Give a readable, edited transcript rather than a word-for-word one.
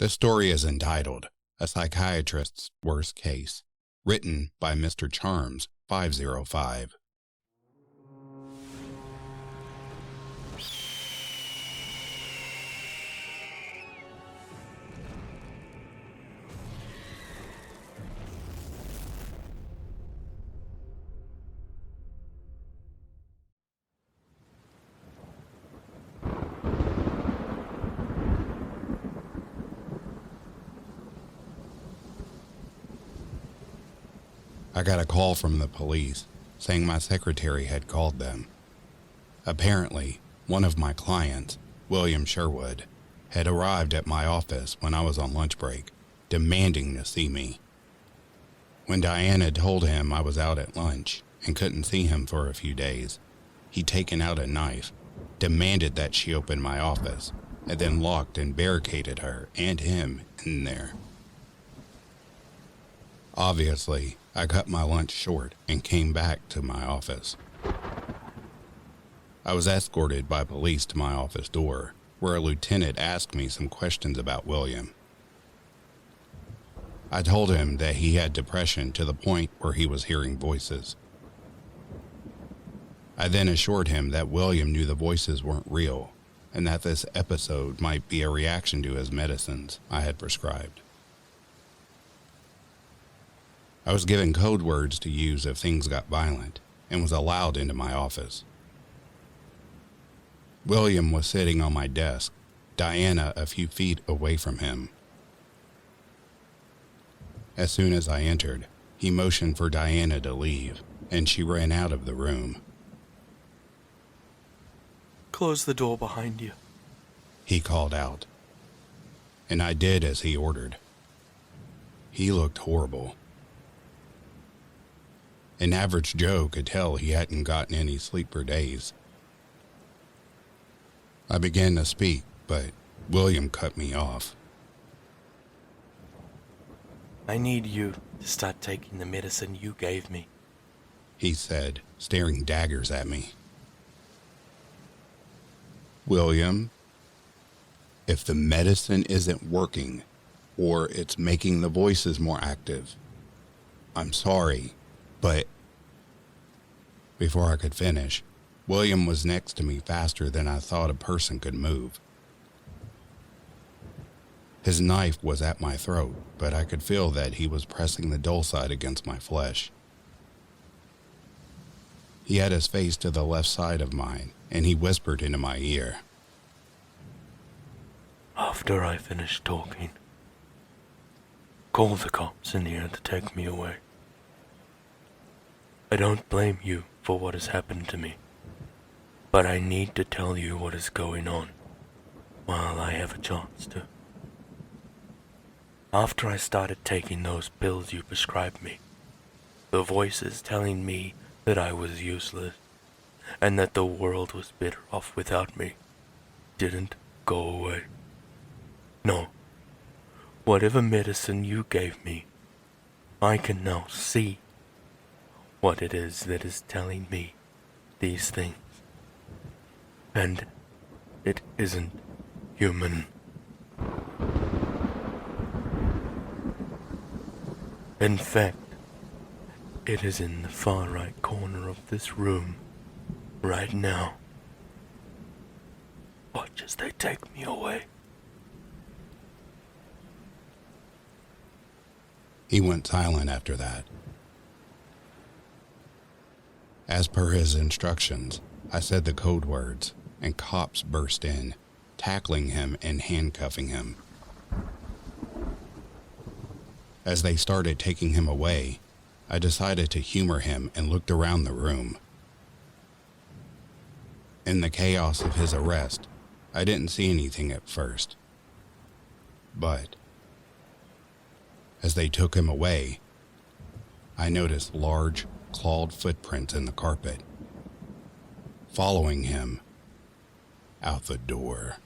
This story is entitled A Psychiatrist's Worst Case, written by Mr. Charms 505. I got a call from the police saying my secretary had called them. Apparently, one of my clients, William Sherwood, had arrived at my office when I was on lunch break, demanding to see me. When Diana told him I was out at lunch and couldn't see him for a few days, he'd taken out a knife, demanded that she open my office, and then locked and barricaded her and him in there. Obviously, I cut my lunch short and came back to my office. I was escorted by police to my office door, where a lieutenant asked me some questions about William. I told him that he had depression to the point where he was hearing voices. I then assured him that William knew the voices weren't real, and that this episode might be a reaction to his medicines I had prescribed. I was given code words to use if things got violent, and was allowed into my office. William was sitting on my desk, Diana a few feet away from him. As soon as I entered, he motioned for Diana to leave, and she ran out of the room. "Close the door behind you," he called out, and I did as he ordered. He looked horrible. An average Joe could tell he hadn't gotten any sleep for days. I began to speak, but William cut me off. "I need you to start taking the medicine you gave me," he said, staring daggers at me. William, if the medicine isn't working, or it's making the voices more active, I'm sorry, but... Before I could finish, William was next to me faster than I thought a person could move. His knife was at my throat, but I could feel that he was pressing the dull side against my flesh. He had his face to the left side of mine, and he whispered into my ear. "After I finish talking, call the cops in here to take me away. I don't blame you for what has happened to me, but I need to tell you what is going on while I have a chance to. After I started taking those pills you prescribed me, the voices telling me that I was useless and that the world was better off without me didn't go away. No, whatever medicine you gave me, I can now see what it is that is telling me these things. And it isn't human. In fact, it is in the far right corner of this room, right now. Watch as they take me away." He went silent after that. As per his instructions, I said the code words, and cops burst in, tackling him and handcuffing him. As they started taking him away, I decided to humor him and looked around the room. In the chaos of his arrest, I didn't see anything at first. But as they took him away, I noticed large, clawed footprints in the carpet, following him out the door.